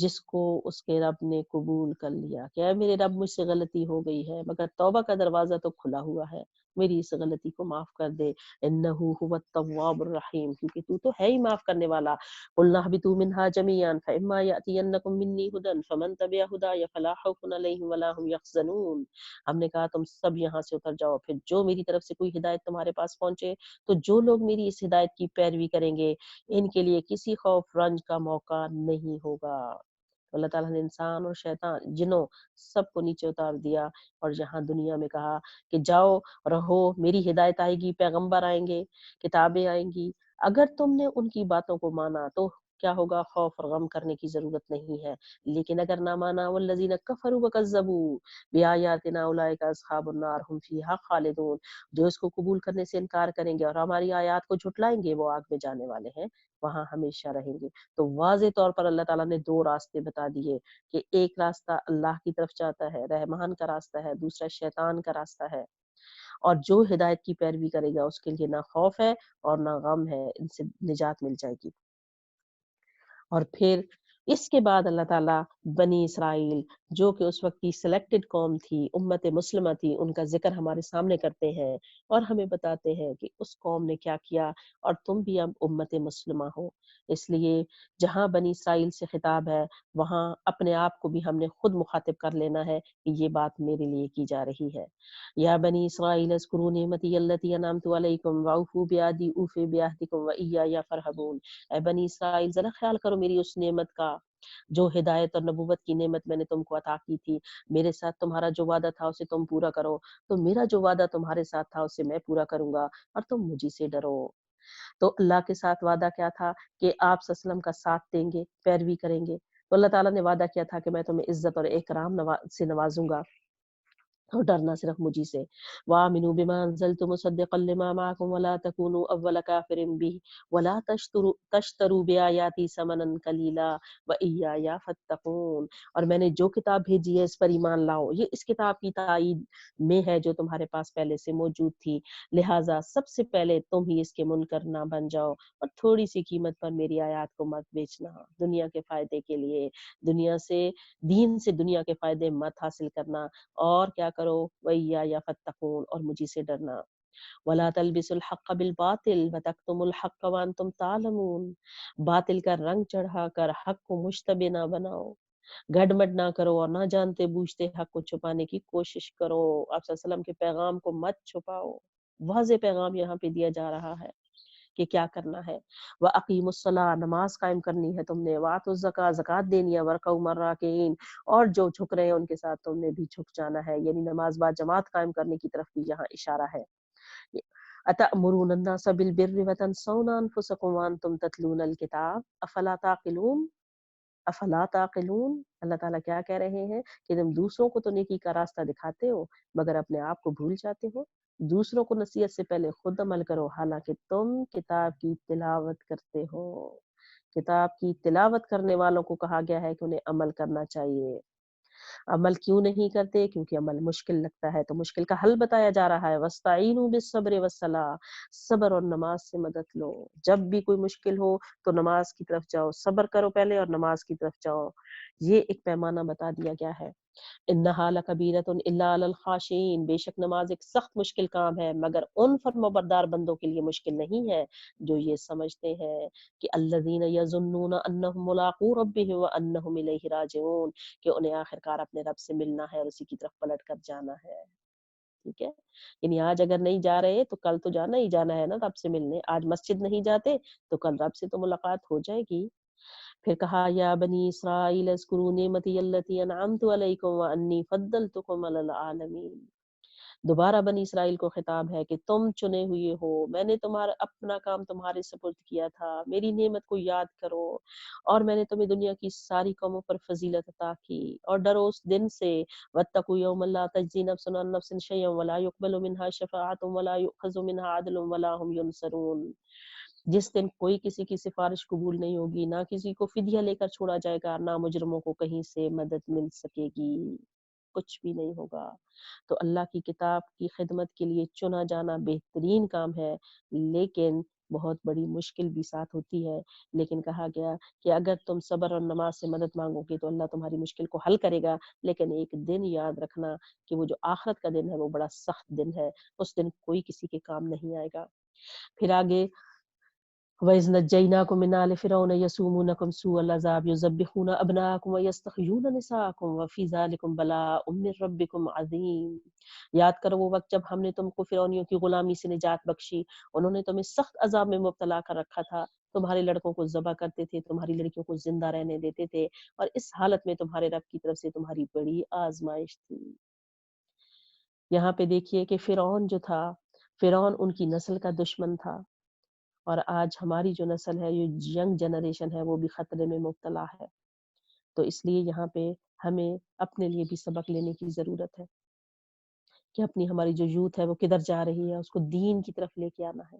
جس کو اس کے رب نے قبول کر لیا کہ اے میرے رب، مجھ سے غلطی ہو گئی ہے، مگر توبہ کا دروازہ تو کھلا ہوا ہے، میری اس غلطی کو معاف کر دے، انہ هو التواب الرحیم، کیونکہ تو ہے ہی معاف کرنے والا۔ قلنا اهبطوا منها جميعا فإما يأتينكم مني هدى فمن تبع هداي فلا خوف عليهم ولا هم يحزنون، ہم نے کہا تم سب یہاں سے اتر جاؤ، پھر جو میری طرف سے کوئی ہدایت تمہارے پاس پہنچے تو جو لوگ میری اس ہدایت کی پیروی کریں گے ان کے لیے کسی خوف رنج کا موقع نہیں ہوگا۔ اللہ تعالیٰ نے انسان اور شیطان جنوں سب کو نیچے اتار دیا، اور جہاں دنیا میں کہا کہ جاؤ رہو، میری ہدایت آئے گی، پیغمبر آئیں گے، کتابیں آئیں گی، اگر تم نے ان کی باتوں کو مانا تو کیا ہوگا، خوف اور غم کرنے کی ضرورت نہیں ہے، لیکن اگر نہ مانا، والذین کفروا وکذبوا بآیاتنا اولئک اصحاب النار هم فیہا خالدون، جو اس کو قبول کرنے سے انکار کریں گے اور ہماری آیات کو جھٹلائیں گے وہ آگ میں جانے والے ہیں، وہاں ہمیشہ رہیں گے۔ تو واضح طور پر اللہ تعالیٰ نے دو راستے بتا دیے کہ ایک راستہ اللہ کی طرف جاتا ہے، رحمان کا راستہ ہے، دوسرا شیطان کا راستہ ہے، اور جو ہدایت کی پیروی کرے گا اس کے لیے نہ خوف ہے اور نہ غم ہے، ان سے نجات مل جائے گی۔ اور پھر اس کے بعد اللہ تعالیٰ بنی اسرائیل جو کہ اس وقت کی سلیکٹڈ قوم تھی، امت مسلمہ تھی، ان کا ذکر ہمارے سامنے کرتے ہیں اور ہمیں بتاتے ہیں کہ اس قوم نے کیا کیا اور تم بھی اب امت مسلمہ ہو۔ اس لیے جہاں بنی اسرائیل سے خطاب ہے وہاں اپنے آپ کو بھی ہم نے خود مخاطب کر لینا ہے کہ یہ بات میرے لیے کی جا رہی ہے۔ یا بنی اسرائیل اذکروا نعمتی التی انعمت علیکم واوفوا بعہدی اوف بعہدکم وایایا فرھبون، اے بنی اسرائیل ذرا خیال کرو میری اس نعمت کا، جو ہدایت اور نبوت کی نعمت میں نے تم کو عطا کی تھی، میرے ساتھ تمہارا جو وعدہ تھا اسے تم پورا کرو، تو میرا جو وعدہ تمہارے ساتھ تھا اسے میں پورا کروں گا، اور تم مجھے سے ڈرو۔ تو اللہ کے ساتھ وعدہ کیا تھا کہ آپ صلی اللہ علیہ وسلم کا ساتھ دیں گے، پیروی کریں گے، تو اللہ تعالیٰ نے وعدہ کیا تھا کہ میں تمہیں عزت اور اکرام سے نوازوں گا، اور ڈرنا صرف مجھی سے۔ وَآمِنُوا بِمَا أَنزَلْتُ مُصَدِّقًا لِمَا مَعَكُمْ وَلَا تَكُونُوا أَوَّلَ كَافِرٍ بِهِ وَلَا تَشْتَرُوا بِآيَاتِي ثَمَنًا قَلِيلًا وَإِيَّايَ فَاتَّقُونِ، اور میں نے جو کتاب بھیجی ہے اس پر ایمان لاؤ، یہ اس کتاب کی تائید میں ہے جو تمہارے پاس پہلے سے موجود تھی، لہٰذا سب سے پہلے تم ہی اس کے منکر نہ بن جاؤ، اور تھوڑی سی قیمت پر میری آیات کو مت بیچنا، دنیا کے فائدے کے لیے، دنیا سے دین سے دنیا کے فائدے مت حاصل کرنا، اور کیا کرو، وَإِيَّايَ فَاتَّقُونِ، اور مجھے سے ڈرنا۔ وَلَا تَلْبِسُوا الْحَقَّ بِالْبَاطِلِ وَتَكْتُمُوا الْحَقَّ وَأَنْتُمْ تَعْلَمُونَ، باطل کا رنگ چڑھا کر حق کو مشتبہ نہ بناؤ، گڈمڈ نہ کرو اور نہ جانتے بوجھتے حق کو چھپانے کی کوشش کرو۔ آپ صلی اللہ علیہ وسلم کے پیغام کو مت چھپاؤ، واضح پیغام یہاں پہ دیا جا رہا ہے کہ کیا کرنا ہے۔ وَأَقِیمُوا الصَّلَاةَ، نماز قائم کرنی ہے تم نے، وَآتُوا الزَّکاۃ، زکوٰۃ دینی ہے، وَارْکَعُوا مَعَ الرَّاکعِینَ، اور جو جھک رہے ہیں ان کے ساتھ تم نے بھی جھک جانا ہے، یعنی نماز با جماعت قائم کرنے کی طرف بھی یہاں اشارہ ہے۔ أَتَأْمُرُونَ النَّاسَ بِالْبِرِّ وَتَنْسَوْنَ أَنفُسَکُمْ وَأَنْتُمْ تَتْلُونَ الْکِتَابَ أَفَلَا تَعْقِلُونَ، افلا تعقلون، اللہ تعالیٰ کیا کہہ رہے ہیں کہ تم دوسروں کو تو نیکی کا راستہ دکھاتے ہو مگر اپنے آپ کو بھول جاتے ہو، دوسروں کو نصیحت سے پہلے خود عمل کرو، حالانکہ تم کتاب کی تلاوت کرتے ہو۔ کتاب کی تلاوت کرنے والوں کو کہا گیا ہے کہ انہیں عمل کرنا چاہیے۔ عمل کیوں نہیں کرتے؟ کیونکہ عمل مشکل لگتا ہے، تو مشکل کا حل بتایا جا رہا ہے، وَاسْتَعِینُوا بِالصَّبْرِ وَالصَّلَاةِ، صبر اور نماز سے مدد لو، جب بھی کوئی مشکل ہو تو نماز کی طرف جاؤ، صبر کرو پہلے اور نماز کی طرف جاؤ، یہ ایک پیمانہ بتا دیا گیا ہے۔ انہا لکبیرۃ الا علی الخاشعین، بے شک نماز ایک سخت مشکل کام ہے مگر ان فرمانبردار بندوں کے لیے مشکل نہیں ہے جو یہ سمجھتے ہیں کہ الذین یظنون انہم ملاقو ربہم وانہم الیہ راجعون، کہ انہیں آخر کار اپنے رب سے ملنا ہے اور اسی کی طرف پلٹ کر جانا ہے۔ ٹھیک ہے، یعنی آج اگر نہیں جا رہے تو کل تو جانا ہی جانا ہے نا رب سے ملنے، آج مسجد نہیں جاتے تو کل رب سے تو ملاقات ہو جائے گی۔ پھر کہا یا بنی اسرائیل اذکروا نعمتی التی انعمت علیکم وانی فضلتکم علی العالمین، دوبارہ بنی اسرائیل کو خطاب ہے کہ تم چنے ہوئے ہو، میں نے تمہارا اپنا کام تمہارے سپرد کیا تھا، میری نعمت کو یاد کرو، اور میں نے تمہیں دنیا کی ساری قوموں پر فضیلت عطا کی، اور ڈرو اس دن سے، واتقوا یوما لا تجزی نفس عن نفس شیئا ولا يقبل منها شفاعۃ ولا يؤخذ منها عدل ولا هم ينصرون، جس دن کوئی کسی کی سفارش قبول نہیں ہوگی، نہ کسی کو فدیہ لے کر چھوڑا جائے گا، نہ مجرموں کو کہیں سے مدد مل سکے گی، کچھ بھی نہیں ہوگا۔ تو اللہ کی کتاب کی خدمت کے لیے چنا جانا بہترین کام ہے، لیکن بہت بڑی مشکل بھی ساتھ ہوتی ہے۔ لیکن کہا گیا کہ اگر تم صبر اور نماز سے مدد مانگو گے تو اللہ تمہاری مشکل کو حل کرے گا، لیکن ایک دن یاد رکھنا کہ وہ جو آخرت کا دن ہے وہ بڑا سخت دن ہے، اس دن کوئی کسی کے کام نہیں آئے گا۔ پھر آگے وَإِذْ نَجَّيْنَاكُمْ مِنْ آلِ فِرْعَوْنَ يَسُومُونَكُمْ سُوءَ الْعَذَابِ يُذَبِّحُونَ أَبْنَاءَكُمْ وَيَسْتَحْيُونَ نِسَاءَكُمْ وَفِي ذَلِكُمْ بَلَاءٌ مِّن رَّبِّكُمْ عَظِيمٌ۔ یاد کرو وہ وقت جب ہم نے تم کو فرعونیوں کی غلامی سے نجات بخشی، انہوں نے تمہیں سخت عذاب میں مبتلا کر رکھا تھا، تمہارے لڑکوں کو ذبح کرتے تھے، تمہاری لڑکیوں کو زندہ رہنے دیتے تھے، اور اس حالت میں تمہارے رب کی طرف سے تمہاری بڑی آزمائش تھی۔ یہاں پہ دیکھیے کہ فرعون جو تھا، فرعون ان کی نسل کا دشمن تھا، اور آج ہماری جو نسل ہے، یہ ینگ جنریشن ہے، وہ بھی خطرے میں مبتلا ہے۔ تو اس لیے یہاں پہ ہمیں اپنے لیے بھی سبق لینے کی ضرورت ہے کہ اپنی ہماری جو یوتھ ہے وہ کدھر جا رہی ہے، اس کو دین کی طرف لے کے آنا ہے۔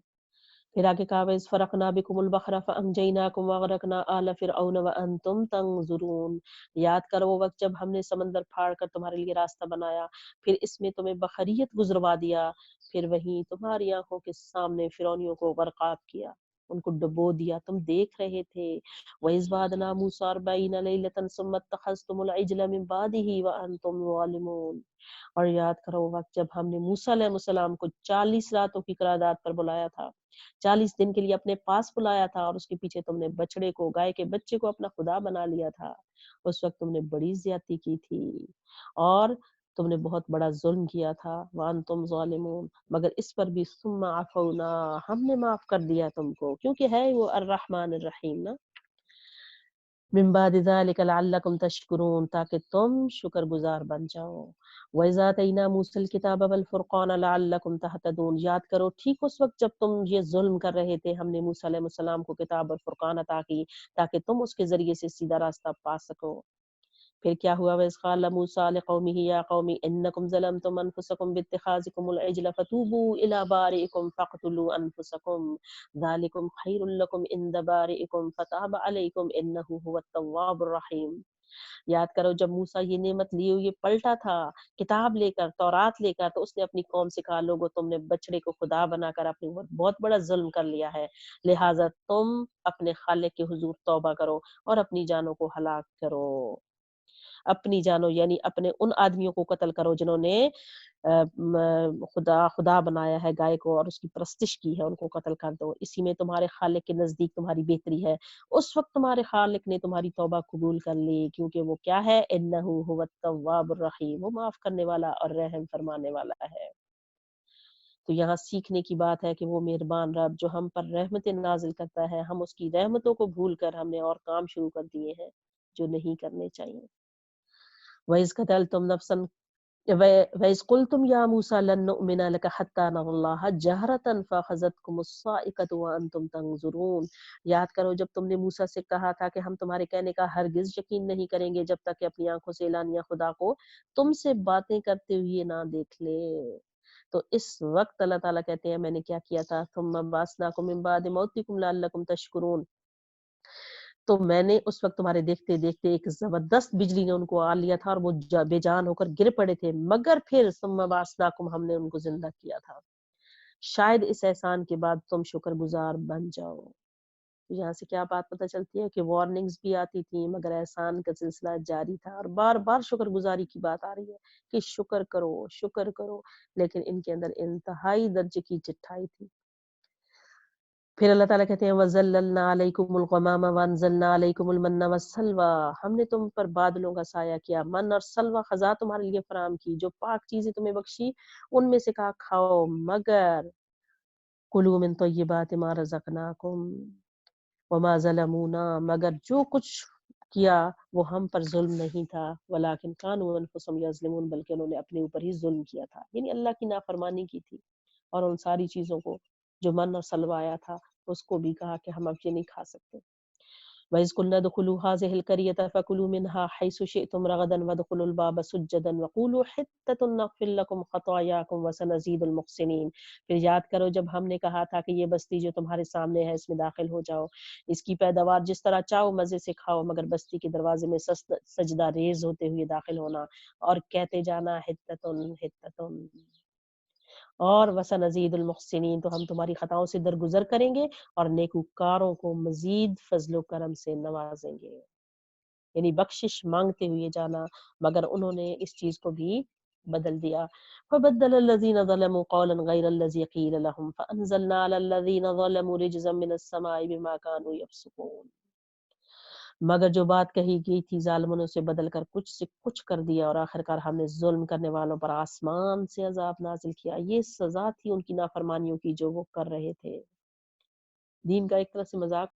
پھر آگے کہا وَإِذْ فَرَقْنَا بِكُمُ الْبَحْرَ فَأَنْجَيْنَاكُمْ وَأَغْرَقْنَا آلَ فِرْعَوْنَ وَأَنْتُمْ تَنظُرُونَ۔ یاد کرو وہ وقت جب ہم نے سمندر پھاڑ کر تمہارے لیے راستہ بنایا، پھر اس میں تمہیں بحریت گزروا دیا، پھر وہیں تمہاری آنکھوں کے سامنے فرعونیوں کو غرقاب کیا، ان کو ڈبو دیا، تم دیکھ رہے تھے۔ وَإِذْ وَعَدْنَا مُوسَىٰ 40 لَيْلَةً ثُمَّ اتَّخَذْتُمُ الْعِجْلَ مِن بَعْدِهِ وَأَنْتُمْ ظَالِمُونَ۔ اور یاد کرو وہ وقت جب ہم نے موسیٰ علیہ السلام کو 40 راتوں کی قرارداد پر بلایا تھا، 40 دن کے لیے اپنے پاس بلایا تھا، اور اس کے پیچھے تم نے بچڑے کو، گائے کے بچے کو اپنا خدا بنا لیا تھا۔ اس وقت تم نے بڑی زیادتی کی تھی اور تم نے بہت بڑا ظلم کیا تھا، وانتم ظالمون، مگر اس پر بھی ثم عفونا، ہم نے معاف کر دیا تم کو، کیونکہ ہے وہ الرحمن الرحیم نا۔ من بعد ذلك لعلكم تشکرون، تاکہ تم شکر گزار بن جاؤ۔ وَإِذَا آتَيْنَا مُوسَى الْكِتَابَ وَالْفُرْقَانَ لَعَلَّكُمْ تَهْتَدُونَ۔ یاد کرو ٹھیک اس وقت جب تم یہ ظلم کر رہے تھے، ہم نے موسیٰ علیہ السلام کو کتاب اور فرقان عطا کی تاکہ تم اس کے ذریعے سے سیدھا راستہ پا سکو۔ پھر کیا ہوا، وَإِذْ قَالَ مُوسَىٰ لِقَوْمِهِ يَا قَوْمِ إِنَّكُمْ ظَلَمْتُمْ أَنفُسَكُمْ بِاتِّخَاذِكُمُ الْعِجْلَ فَتُوبُوا إِلَىٰ بَارِئِكُمْ فَاقْتُلُوا أَنفُسَكُمْ ذَٰلِكُمْ خَيْرٌ لَّكُمْ عِندَ بَارِئِكُمْ فَتَابَ عَلَيْكُمْ إِنَّهُ هُوَ التَّوَّابُ الرَّحِيمُ۔ یاد کرو جب موسیٰ یہ نعمت لیے ہوئے پلٹا تھا کتاب لے کر، تورات لے کر، تو اس نے اپنی قوم سے کہا، لوگو تم نے بچڑے کو خدا بنا کر اپنے اوپر بہت بڑا ظلم کر لیا ہے، لہٰذا تم اپنے خالق کے حضور توبہ کرو اور اپنی جانوں کو ہلاک کرو۔ اپنی جانوں یعنی اپنے ان آدمیوں کو قتل کرو جنہوں نے خدا بنایا ہے گائے کو اور اس کی پرستش کی ہے، ان کو قتل کر دو، اسی میں تمہارے خالق کے نزدیک تمہاری بہتری ہے۔ اس وقت تمہارے خالق نے تمہاری توبہ قبول کر لی، کیونکہ وہ کیا ہے، انہ هو التواب الرحیم، وہ معاف کرنے والا اور رحم فرمانے والا ہے۔ تو یہاں سیکھنے کی بات ہے کہ وہ مہربان رب جو ہم پر رحمتیں نازل کرتا ہے، ہم اس کی رحمتوں کو بھول کر ہم نے اور کام شروع کر دیے ہیں جو نہیں کرنے چاہیے۔ وَإِذْ قَتَلْتُمْ نَفْسًا وَإِذْ قُلْتُمْ يَا مُوسَىٰ لَن نُّؤْمِنَ لَكَ حَتَّىٰ نَرَى اللَّهَ جَهْرَةً فَأَخَذَتْكُمُ الصَّاعِقَةُ وَأَنتُمْ تَنظُرُونَ۔ یاد کرو جب تم نے موسیٰ سے کہا تھا کہ ہم تمہارے کہنے کا ہرگز یقین نہیں کریں گے جب تک کہ اپنی آنکھوں سے اعلانیہ خدا کو تم سے باتیں کرتے ہوئے نہ دیکھ لے۔ تو اس وقت اللہ تعالیٰ کہتے ہیں میں نے کیا کیا تھا، ثُمَّ بَعَثْنَاكُم مِّن بَعْدِ مَوْتِكُمْ لَعَلَّكُمْ تَشْكُرُونَ، تو میں نے اس وقت تمہارے دیکھتے دیکھتے ایک زبردست بجلی نے ان کو آ لیا تھا اور وہ بے جان ہو کر گر پڑے تھے، مگر پھر ثم بعثناکم، ہم نے ان کو زندہ کیا تھا، شاید اس احسان کے بعد تم شکر گزار بن جاؤ۔ یہاں سے کیا بات پتہ چلتی ہے کہ وارننگز بھی آتی تھیں مگر احسان کا سلسلہ جاری تھا، اور بار بار شکر گزاری کی بات آ رہی ہے کہ شکر کرو شکر کرو، لیکن ان کے اندر انتہائی درجے کی چٹھائی تھی۔ پھر اللہ تعالیٰ کہتے ہیں وَظَلَّلْنَا عَلَيْكُمُ الْغَمَامَ وَأَنزَلْنَا عَلَيْكُمُ الْمَنَّ وَالسَّلْوَىٰ، ہم نے تم پر بادلوں کا سایہ کیا، من اور سلوہ خزاں تمہارے لیے فراہم کی، جو پاک چیزیں تمہیں بخشی ان میں سے کہا کھاؤ، مگر کُلُوا مِن طَیِّبَاتِ مَا رَزَقْنَاکُمْ وَمَا ظَلَمُونَا، مگر جو کچھ کیا وہ ہم پر ظلم نہیں تھا، وَلَٰكِن كَانُوا أَنفُسَهُمْ يَظْلِمُونَ، بلکہ انہوں نے اپنے اوپر ہی ظلم کیا تھا، یعنی اللہ کی نافرمانی کی تھی، اور ان ساری چیزوں کو جو من اور سلوہ آیا تھا اس کو بھی کہا کہ ہم اب یہ نہیں کھا سکتے۔ وَإِذْ قُلْنَا ادْخُلُوا هَٰذِهِ الْقَرْيَةَ فَكُلُوا مِنْهَا حَيْثُ شِئْتُمْ رَغَدًا وَادْخُلُوا الْبَابَ سُجَّدًا وَقُولُوا حِطَّةٌ نَغْفِرْ لَكُمْ خَطَايَاكُمْ وَسَنَزِيدُ الْمُحْسِنِينَ۔ پھر یاد کرو جب ہم نے کہا تھا کہ یہ بستی جو تمہارے سامنے ہے اس میں داخل ہو جاؤ، اس کی پیداوار جس طرح چاہو مزے سے کھاؤ، مگر بستی کے دروازے میں سجدہ ریز ہوتے ہوئے داخل ہونا اور کہتے جانا حِطَّةٌ حِطَّةٌ، اور وسنزید المحسنین، تو ہم تمہاری خطاؤں سے درگزر کریں گے اور نیکوکاروں کو مزید فضل و کرم سے نوازیں گے، یعنی بخشش مانگتے ہوئے جانا، مگر انہوں نے اس چیز کو بھی بدل دیا۔ فبدل الذين ظلموا قولا غير الذي قيل لهم فانزلنا على الذين ظلموا رجزا من السماء بما كانوا يفسقون۔ مگر جو بات کہی گئی تھی ظالموں نے اسے بدل کر کچھ سے کچھ کر دیا، اور آخرکار ہم نے ظلم کرنے والوں پر آسمان سے عذاب نازل کیا۔ یہ سزا تھی ان کی نافرمانیوں کی جو وہ کر رہے تھے۔ دین کا ایک طرح سے مذاق